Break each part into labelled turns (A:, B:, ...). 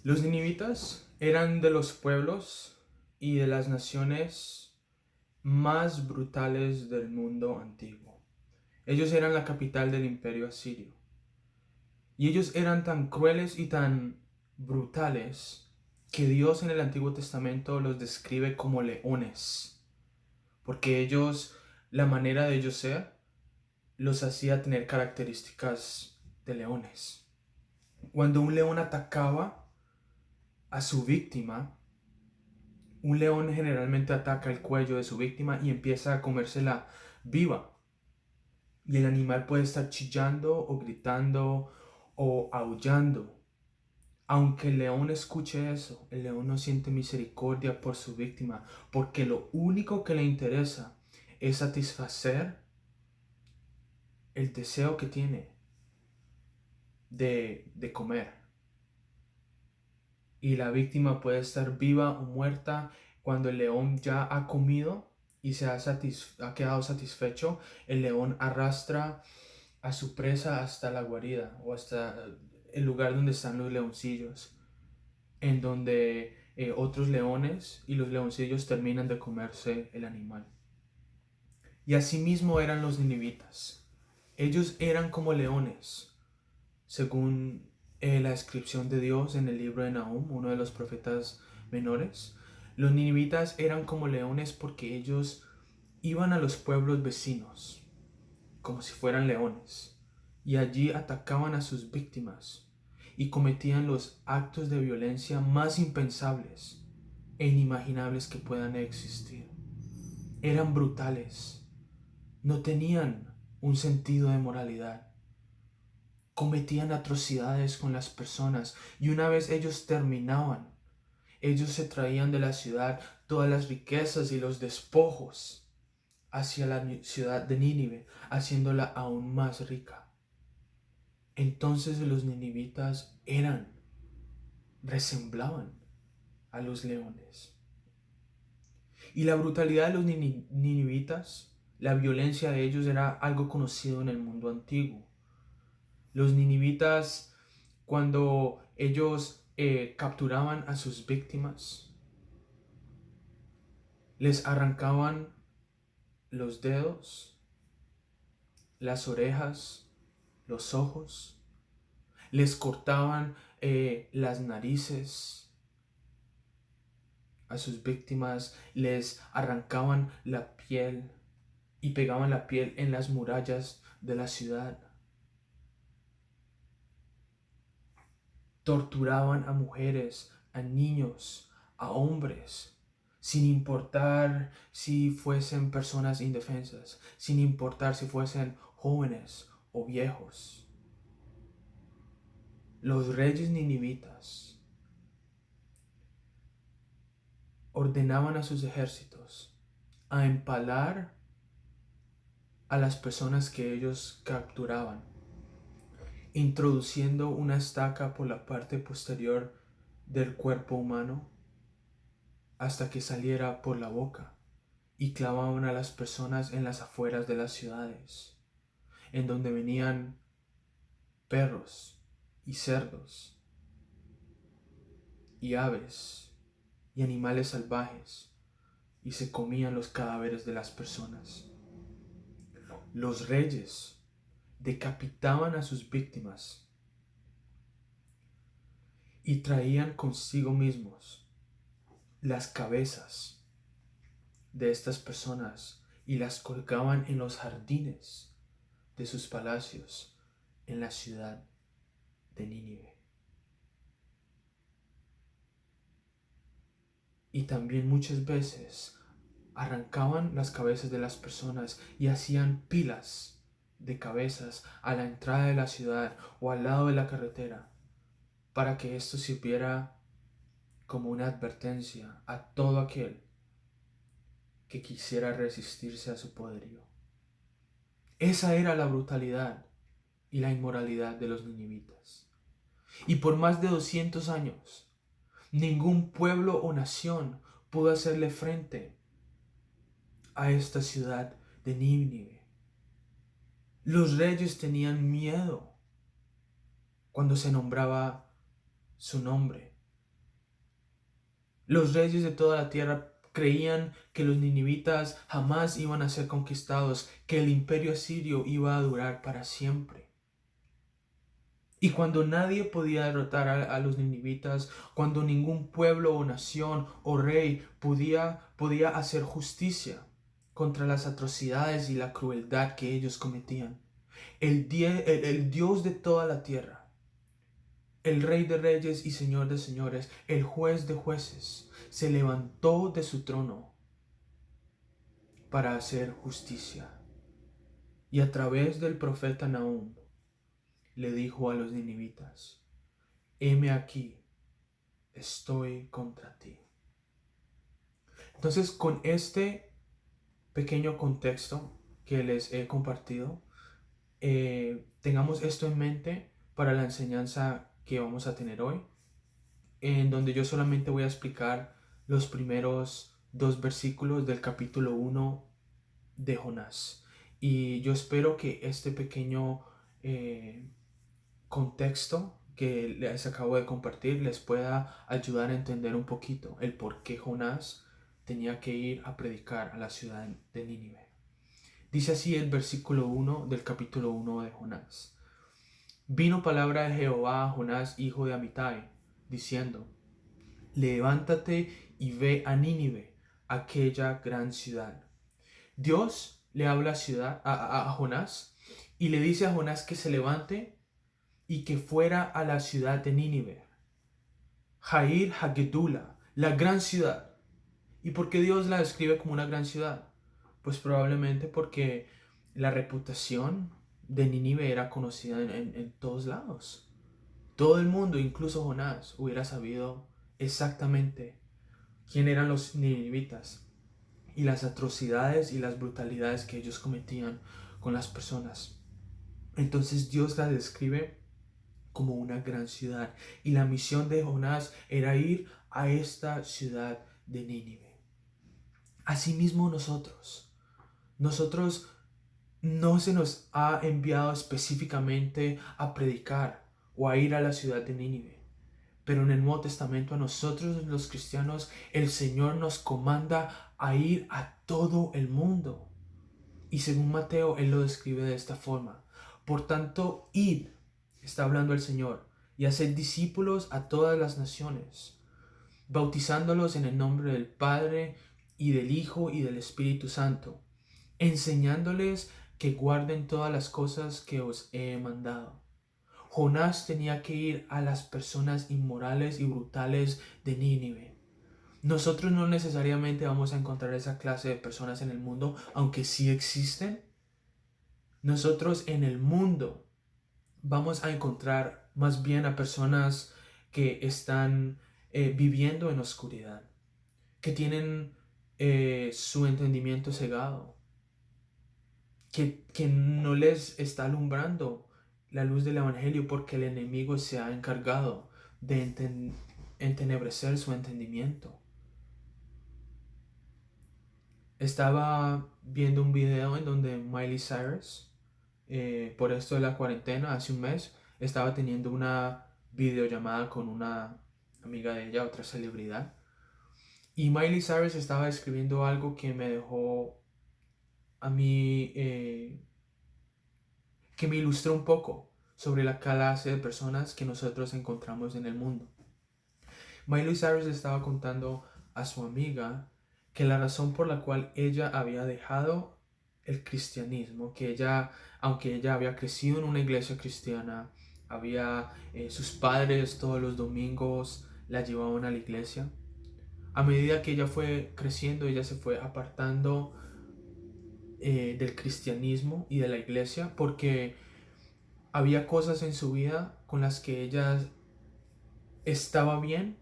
A: Los ninivitas eran de los pueblos y de las naciones más brutales del mundo antiguo. Ellos eran la capital del imperio asirio. Y ellos eran tan crueles y tan brutales que Dios en el Antiguo Testamento los describe como leones. Porque ellos, la manera de ellos ser, los hacía tener características de leones. Cuando un león atacaba a su víctima, un león generalmente ataca el cuello de su víctima y empieza a comérsela viva. Y el animal puede estar chillando o gritando o aullando. Aunque el león escuche eso, el león no siente misericordia por su víctima, porque lo único que le interesa es satisfacer el deseo que tiene de comer. Y la víctima puede estar viva o muerta. Cuando el león ya ha comido y ha quedado satisfecho, el león arrastra a su presa hasta la guarida o hasta el lugar donde están los leoncillos, en donde otros leones y los leoncillos terminan de comerse el animal. Y asimismo eran los ninivitas. Ellos eran como leones, según la descripción de Dios en el libro de Nahum, uno de los profetas menores. Los ninivitas eran como leones porque ellos iban a los pueblos vecinos, como si fueran leones, y allí atacaban a sus víctimas y cometían los actos de violencia más impensables e inimaginables que puedan existir. Eran brutales, no tenían un sentido de moralidad, cometían atrocidades con las personas y una vez ellos terminaban, ellos se traían de la ciudad todas las riquezas y los despojos hacia la ciudad de Nínive, haciéndola aún más rica. Entonces los ninivitas resemblaban a los leones. Y la brutalidad de los ninivitas, la violencia de ellos era algo conocido en el mundo antiguo. Los ninivitas, cuando ellos capturaban a sus víctimas, les arrancaban los dedos, las orejas, los ojos, les cortaban las narices a sus víctimas, les arrancaban la piel y pegaban la piel en las murallas de la ciudad. Torturaban a mujeres, a niños, a hombres, sin importar si fuesen personas indefensas, sin importar si fuesen jóvenes o viejos. Los reyes ninivitas ordenaban a sus ejércitos a empalar a las personas que ellos capturaban, introduciendo una estaca por la parte posterior del cuerpo humano hasta que saliera por la boca, y clavaban a las personas en las afueras de las ciudades, en donde venían perros y cerdos y aves y animales salvajes y se comían los cadáveres de las personas. Los reyes decapitaban a sus víctimas y traían consigo mismos las cabezas de estas personas y las colgaban en los jardines de sus palacios en la ciudad de Nínive. Y también muchas veces arrancaban las cabezas de las personas y hacían pilas de cabezas a la entrada de la ciudad o al lado de la carretera, para que esto sirviera como una advertencia a todo aquel que quisiera resistirse a su poderío. Esa era la brutalidad y la inmoralidad de los ninivitas. Y por más de 200 años, ningún pueblo o nación pudo hacerle frente a esta ciudad de Nínive. Los reyes tenían miedo cuando se nombraba su nombre. Los reyes de toda la tierra creían que los ninivitas jamás iban a ser conquistados, que el imperio asirio iba a durar para siempre. Y cuando nadie podía derrotar a los ninivitas, cuando ningún pueblo o nación o rey podía hacer justicia contra las atrocidades y la crueldad que ellos cometían, el Dios de toda la tierra, el Rey de reyes y Señor de señores, el juez de jueces, se levantó de su trono para hacer justicia. Y a través del profeta Nahum le dijo a los ninivitas: heme aquí, estoy contra ti. Entonces, con este pequeño contexto que les he compartido, tengamos esto en mente para la enseñanza que vamos a tener hoy, en donde yo solamente voy a explicar los primeros 2 versículos del capítulo 1 de Jonás. Y yo espero que este pequeño contexto que les acabo de compartir les pueda ayudar a entender un poquito el por qué Jonás tenía que ir a predicar a la ciudad de Nínive. Dice así el versículo 1 del capítulo 1 de Jonás: vino palabra de Jehová a Jonás, hijo de Amitai, diciendo: levántate y ve a Nínive, aquella gran ciudad. Dios le habla a Jonás y le dice a Jonás que se levante y que fuera a la ciudad de Nínive, Jair Hagedula, la gran ciudad. ¿Y por qué Dios la describe como una gran ciudad? Pues probablemente porque la reputación de Nínive era conocida en todos lados. Todo el mundo, incluso Jonás, hubiera sabido exactamente quién eran los ninivitas y las atrocidades y las brutalidades que ellos cometían con las personas. Entonces Dios la describe como una gran ciudad, y la misión de Jonás era ir a esta ciudad de Nínive. Asimismo nosotros no se nos ha enviado específicamente a predicar o a ir a la ciudad de Nínive. Pero en el Nuevo Testamento a nosotros los cristianos el Señor nos comanda a ir a todo el mundo. Y según Mateo, Él lo describe de esta forma: por tanto, id, está hablando el Señor, y haced discípulos a todas las naciones, bautizándolos en el nombre del Padre y del Hijo y del Espíritu Santo, enseñándoles que guarden todas las cosas que os he mandado. Jonás tenía que ir a las personas inmorales y brutales de Nínive. Nosotros no necesariamente vamos a encontrar esa clase de personas en el mundo, aunque sí existen. Nosotros en el mundo vamos a encontrar más bien a personas que están viviendo en oscuridad, que tienen su entendimiento cegado, que no les está alumbrando la luz del Evangelio porque el enemigo se ha encargado de entenebrecer su entendimiento. Estaba viendo un video en donde Miley Cyrus, por esto de la cuarentena, hace un mes, estaba teniendo una videollamada con una amiga de ella, otra celebridad. Y Miley Cyrus estaba escribiendo algo que me dejó a mí, que me ilustró un poco sobre la clase de personas que nosotros encontramos en el mundo. Miley Cyrus estaba contando a su amiga que la razón por la cual ella había dejado el cristianismo, que ella, aunque ella había crecido en una iglesia cristiana, sus padres todos los domingos la llevaban a la iglesia, a medida que ella fue creciendo, ella se fue apartando del cristianismo y de la iglesia porque había cosas en su vida con las que ella estaba bien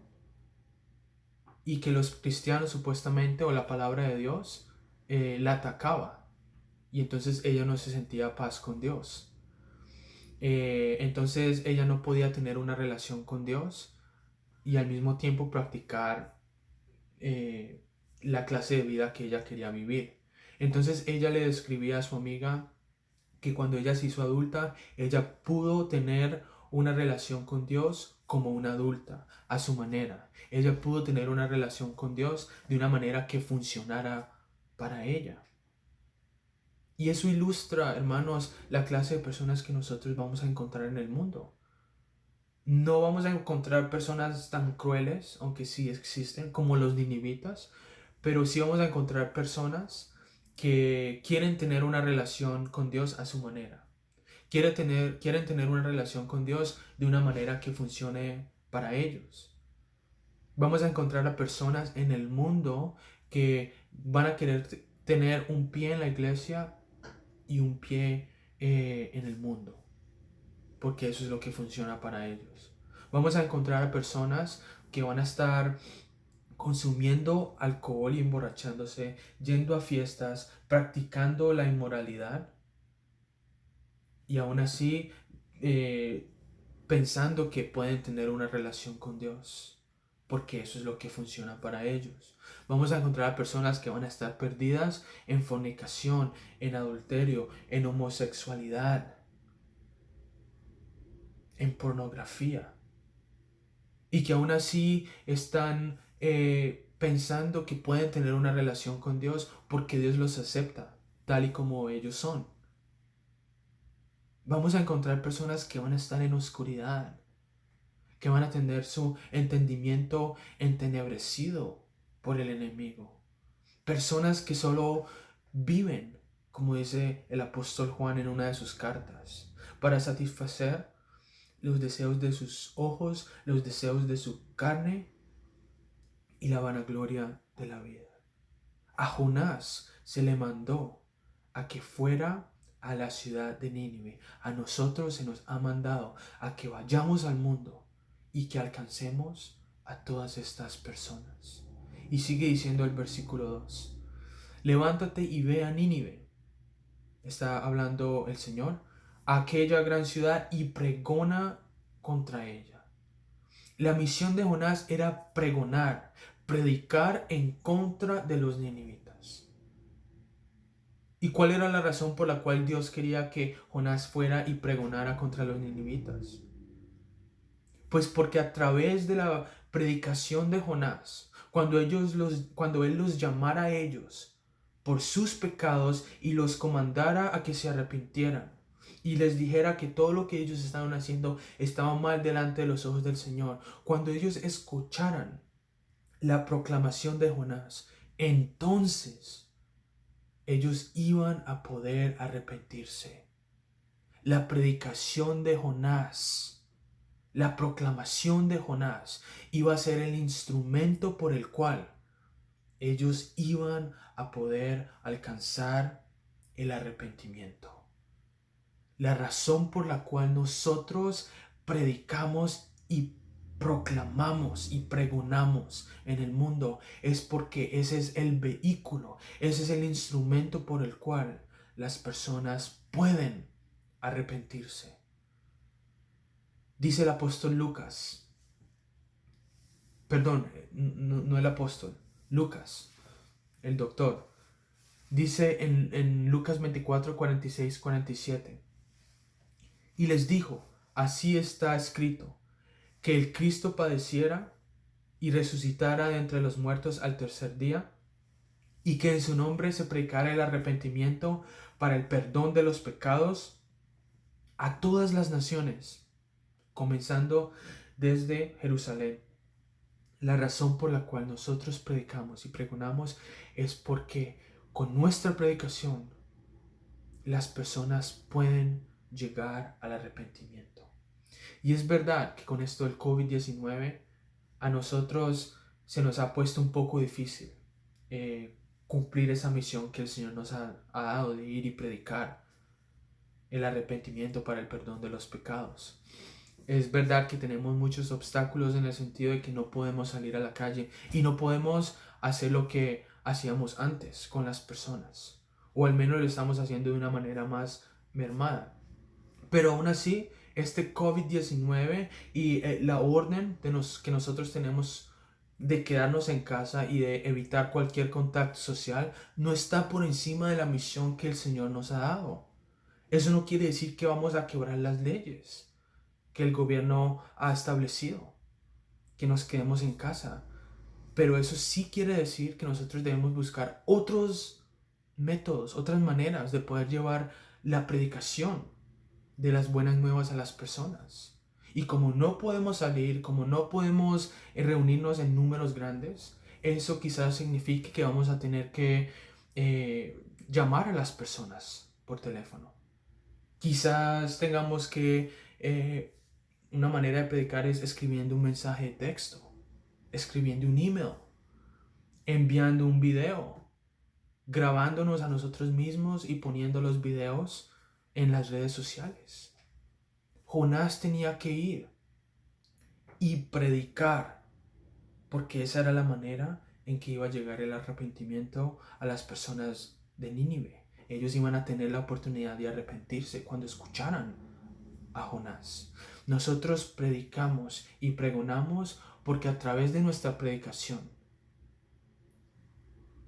A: y que los cristianos supuestamente o la palabra de Dios la atacaba, y entonces ella no se sentía paz con Dios. Entonces ella no podía tener una relación con Dios y al mismo tiempo practicar la clase de vida que ella quería vivir. Entonces ella le describía a su amiga que cuando ella se hizo adulta, ella pudo tener una relación con Dios como una adulta, a su manera. Ella pudo tener una relación con Dios de una manera que funcionara para ella. Y eso ilustra, hermanos, la clase de personas que nosotros vamos a encontrar en el mundo. No vamos a encontrar personas tan crueles, aunque sí existen, como los ninivitas, pero sí vamos a encontrar personas que quieren tener una relación con Dios a su manera. Quieren tener una relación con Dios de una manera que funcione para ellos. Vamos a encontrar a personas en el mundo que van a querer tener un pie en la iglesia y un pie en el mundo, porque eso es lo que funciona para ellos. Vamos a encontrar a personas que van a estar consumiendo alcohol y emborrachándose, yendo a fiestas, practicando la inmoralidad y aún así pensando que pueden tener una relación con Dios, porque eso es lo que funciona para ellos. Vamos a encontrar a personas que van a estar perdidas en fornicación, en adulterio, en homosexualidad, en pornografía, y que aún así están pensando que pueden tener una relación con Dios porque Dios los acepta tal y como ellos son. Vamos a encontrar personas que van a estar en oscuridad, que van a tener su entendimiento entenebrecido por el enemigo. Personas que solo viven, como dice el apóstol Juan en una de sus cartas, para satisfacer los deseos de sus ojos, los deseos de su carne y la vanagloria de la vida. A Jonás se le mandó a que fuera a la ciudad de Nínive. A nosotros se nos ha mandado a que vayamos al mundo y que alcancemos a todas estas personas. Y sigue diciendo el versículo 2. Levántate y ve a Nínive. Está hablando el Señor. A aquella gran ciudad y pregona contra ella. La misión de Jonás era pregonar, predicar en contra de los ninivitas. ¿Y cuál era la razón por la cual Dios quería que Jonás fuera y pregonara contra los ninivitas? Pues porque a través de la predicación de Jonás, cuando él los llamara a ellos por sus pecados y los comandara a que se arrepintieran y les dijera que todo lo que ellos estaban haciendo estaba mal delante de los ojos del Señor, cuando ellos escucharan la proclamación de Jonás, entonces ellos iban a poder arrepentirse. La predicación de Jonás, la proclamación de Jonás iba a ser el instrumento por el cual ellos iban a poder alcanzar el arrepentimiento. La razón por la cual nosotros predicamos y proclamamos y pregonamos en el mundo es porque ese es el vehículo, ese es el instrumento por el cual las personas pueden arrepentirse. Dice el apóstol Lucas, perdón, no el apóstol, Lucas, el doctor, dice en Lucas 24, 46, 47, y les dijo, así está escrito, que el Cristo padeciera y resucitara de entre los muertos al tercer día, y que en su nombre se predicara el arrepentimiento para el perdón de los pecados a todas las naciones, comenzando desde Jerusalén. La razón por la cual nosotros predicamos y pregonamos es porque con nuestra predicación las personas pueden llegar al arrepentimiento. Y es verdad que con esto del COVID-19 a nosotros se nos ha puesto un poco difícil cumplir esa misión que el Señor nos ha dado de ir y predicar el arrepentimiento para el perdón de los pecados. Es verdad que tenemos muchos obstáculos en el sentido de que no podemos salir a la calle y no podemos hacer lo que hacíamos antes con las personas, o al menos lo estamos haciendo de una manera más mermada. Pero aún así, este COVID-19 y la orden que nosotros tenemos de quedarnos en casa y de evitar cualquier contacto social no está por encima de la misión que el Señor nos ha dado. Eso no quiere decir que vamos a quebrar las leyes que el gobierno ha establecido, que nos quedemos en casa. Pero eso sí quiere decir que nosotros debemos buscar otros métodos, otras maneras de poder llevar la predicación de las buenas nuevas a las personas. Y como no podemos salir, como no podemos reunirnos en números grandes, eso quizás signifique que vamos a tener que llamar a las personas por teléfono. Quizás tengamos que, una manera de predicar es escribiendo un mensaje de texto, escribiendo un email, enviando un video, grabándonos a nosotros mismos y poniendo los videos en las redes sociales. Jonás tenía que ir y predicar, porque esa era la manera en que iba a llegar el arrepentimiento a las personas de Nínive. Ellos iban a tener la oportunidad de arrepentirse cuando escucharan a Jonás. Nosotros predicamos y pregonamos porque a través de nuestra predicación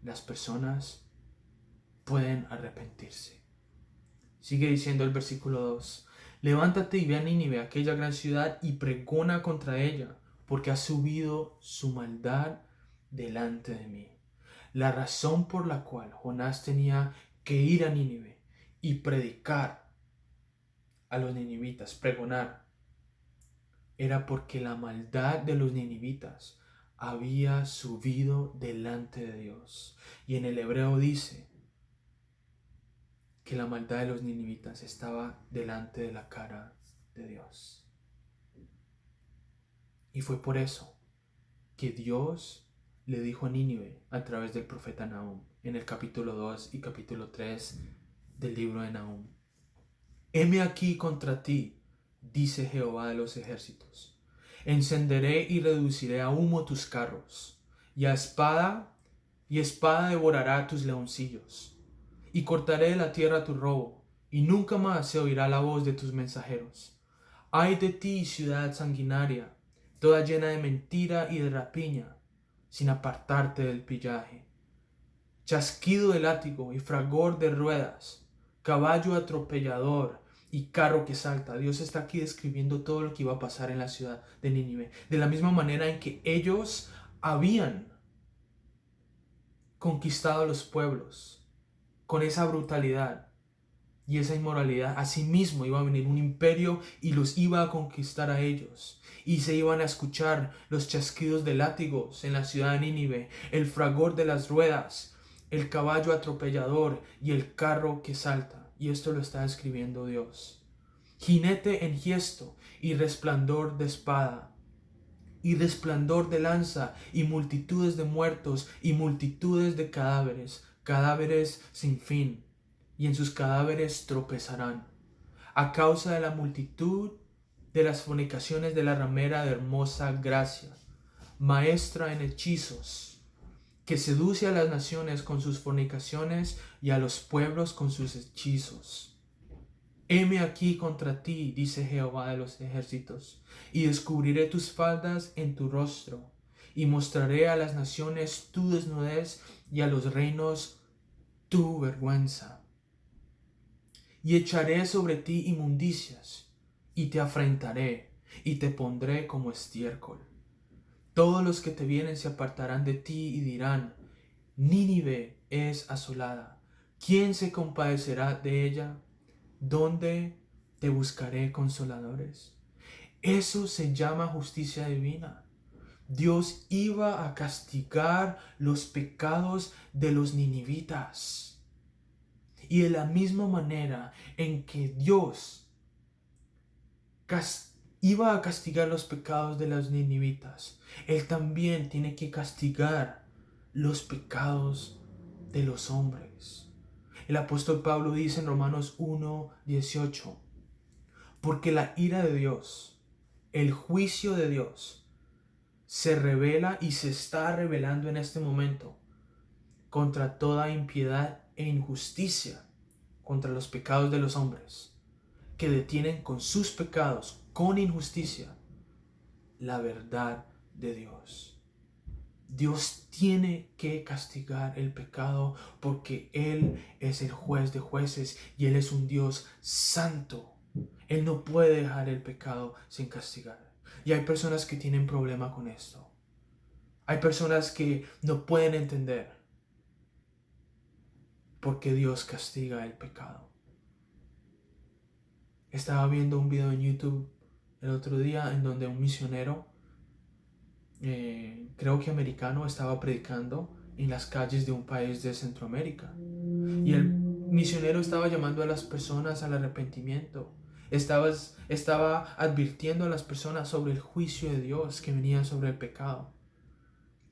A: las personas pueden arrepentirse. Sigue diciendo el versículo 2. Levántate y ve a Nínive, aquella gran ciudad, y pregona contra ella, porque ha subido su maldad delante de mí. La razón por la cual Jonás tenía que ir a Nínive y predicar a los ninivitas, pregonar, era porque la maldad de los ninivitas había subido delante de Dios. Y en el hebreo dice que la maldad de los ninivitas estaba delante de la cara de Dios. Y fue por eso que Dios le dijo a Nínive a través del profeta Nahum en el capítulo 2 y capítulo 3 del libro de Nahum. Heme aquí contra ti, dice Jehová de los ejércitos. Encenderé y reduciré a humo tus carros, y espada devorará tus leoncillos. Y cortaré de la tierra tu robo, y nunca más se oirá la voz de tus mensajeros. Ay de ti, ciudad sanguinaria, toda llena de mentira y de rapiña, sin apartarte del pillaje. Chasquido de látigo y fragor de ruedas, caballo atropellador y carro que salta. Dios está aquí describiendo todo lo que iba a pasar en la ciudad de Nínive. De la misma manera en que ellos habían conquistado a los pueblos con esa brutalidad y esa inmoralidad, asimismo iba a venir un imperio y los iba a conquistar a ellos. Y se iban a escuchar los chasquidos de látigos en la ciudad de Nínive, el fragor de las ruedas, el caballo atropellador y el carro que salta. Y esto lo está escribiendo Dios. Jinete enhiesto y resplandor de espada, y resplandor de lanza, y multitudes de muertos, y multitudes de cadáveres, cadáveres sin fin, y en sus cadáveres tropezarán. A causa de la multitud de las fornicaciones de la ramera de hermosa gracia, maestra en hechizos, que seduce a las naciones con sus fornicaciones y a los pueblos con sus hechizos. Heme aquí contra ti, dice Jehová de los ejércitos, y descubriré tus faldas en tu rostro, y mostraré a las naciones tu desnudez y a los reinos tu vergüenza. Y echaré sobre ti inmundicias, y te afrentaré, y te pondré como estiércol. Todos los que te vienen se apartarán de ti y dirán, Nínive es asolada. ¿Quién se compadecerá de ella? ¿Dónde te buscaré consoladores? Eso se llama justicia divina. Dios iba a castigar los pecados de los ninivitas. Y de la misma manera en que Dios iba a castigar los pecados de los ninivitas, Él también tiene que castigar los pecados de los hombres. El apóstol Pablo dice en Romanos 1:18, porque la ira de Dios, el juicio de Dios, se revela y se está revelando en este momento contra toda impiedad e injusticia, contra los pecados de los hombres, que detienen con sus pecados, con injusticia, la verdad de Dios. Dios tiene que castigar el pecado porque Él es el juez de jueces y Él es un Dios santo. Él no puede dejar el pecado sin castigar. Y hay personas que tienen problema con esto. Hay personas que no pueden entender por qué Dios castiga el pecado. Estaba viendo un video en YouTube el otro día en donde un misionero, creo que americano, estaba predicando en las calles de un país de Centroamérica. Y el misionero estaba llamando a las personas al arrepentimiento. Estaba advirtiendo a las personas sobre el juicio de Dios que venía sobre el pecado.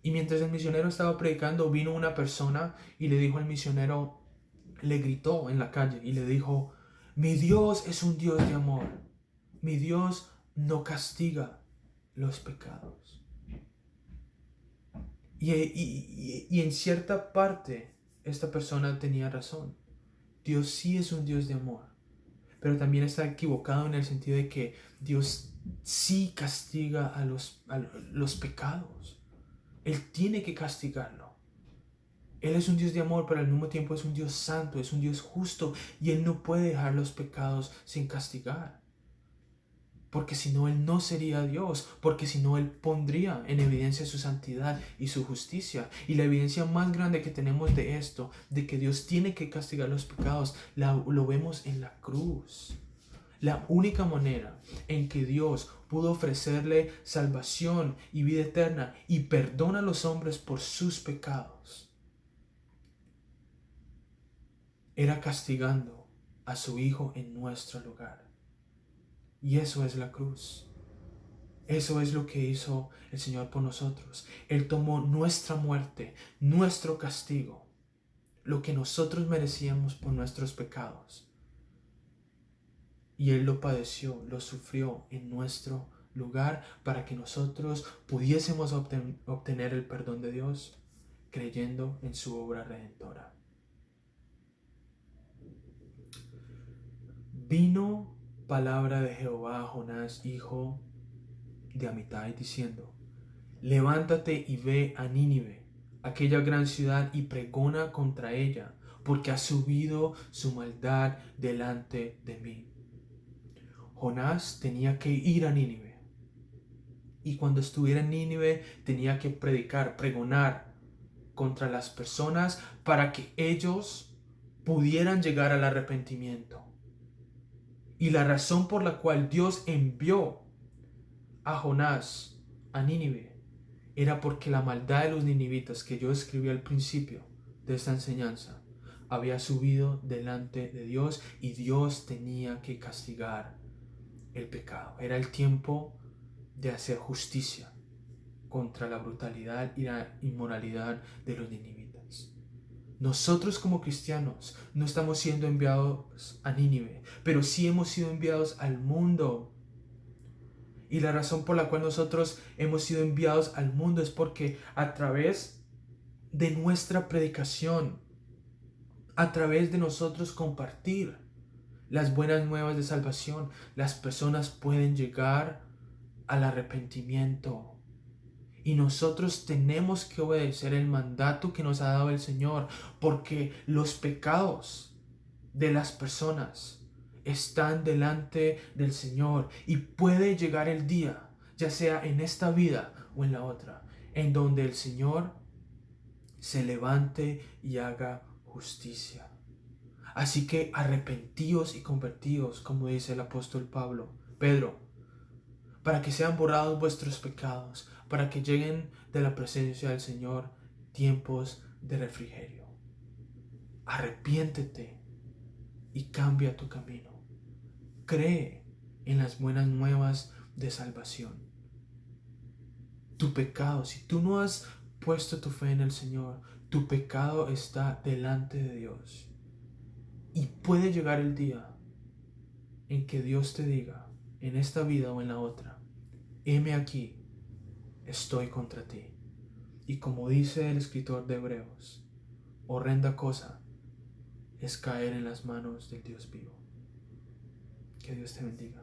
A: Y mientras el misionero estaba predicando, vino una persona y le dijo al misionero, le gritó en la calle y le dijo: mi Dios es un Dios de amor. Mi Dios no castiga los pecados. Y en cierta parte, esta persona tenía razón. Dios sí es un Dios de amor, pero también está equivocado en el sentido de que Dios sí castiga a los pecados. Él tiene que castigarlo. Él es un Dios de amor, pero al mismo tiempo es un Dios santo, es un Dios justo, y Él no puede dejar los pecados sin castigar. Porque si no, Él no sería Dios, porque si no, Él pondría en evidencia su santidad y su justicia. Y la evidencia más grande que tenemos de esto, de que Dios tiene que castigar los pecados, lo vemos en la cruz. La única manera en que Dios pudo ofrecerle salvación y vida eterna y perdón a los hombres por sus pecados era castigando a su Hijo en nuestro lugar. Y eso es la cruz. Eso es lo que hizo el Señor por nosotros. Él tomó nuestra muerte, nuestro castigo, lo que nosotros merecíamos por nuestros pecados. Y Él lo padeció, lo sufrió en nuestro lugar para que nosotros pudiésemos obtener el perdón de Dios creyendo en su obra redentora. Vino palabra de Jehová a Jonás, hijo de Amitai, diciendo: levántate y ve a Nínive, aquella gran ciudad, y pregona contra ella, porque ha subido su maldad delante de mí. Jonás tenía que ir a Nínive, y cuando estuviera en Nínive tenía que predicar, pregonar contra las personas para que ellos pudieran llegar al arrepentimiento. Y la razón por la cual Dios envió a Jonás a Nínive era porque la maldad de los ninivitas que yo escribí al principio de esta enseñanza había subido delante de Dios y Dios tenía que castigar el pecado. Era el tiempo de hacer justicia contra la brutalidad y la inmoralidad de los ninivitas. Nosotros como cristianos no estamos siendo enviados a Nínive, pero sí hemos sido enviados al mundo. Y la razón por la cual nosotros hemos sido enviados al mundo es porque a través de nuestra predicación, a través de nosotros compartir las buenas nuevas de salvación, las personas pueden llegar al arrepentimiento. Y nosotros tenemos que obedecer el mandato que nos ha dado el Señor, porque los pecados de las personas están delante del Señor y puede llegar el día, ya sea en esta vida o en la otra, en donde el Señor se levante y haga justicia. Así que arrepentíos y convertíos, como dice el apóstol Pedro, para que sean borrados vuestros pecados, para que lleguen de la presencia del Señor tiempos de refrigerio. Arrepiéntete y cambia tu camino. Cree en las buenas nuevas de salvación. Tu pecado, si tú no has puesto tu fe en el Señor, tu pecado está delante de Dios. Y puede llegar el día en que Dios te diga, en esta vida o en la otra: heme aquí, estoy contra ti. Y como dice el escritor de Hebreos, horrenda cosa es caer en las manos del Dios vivo. Que Dios te bendiga.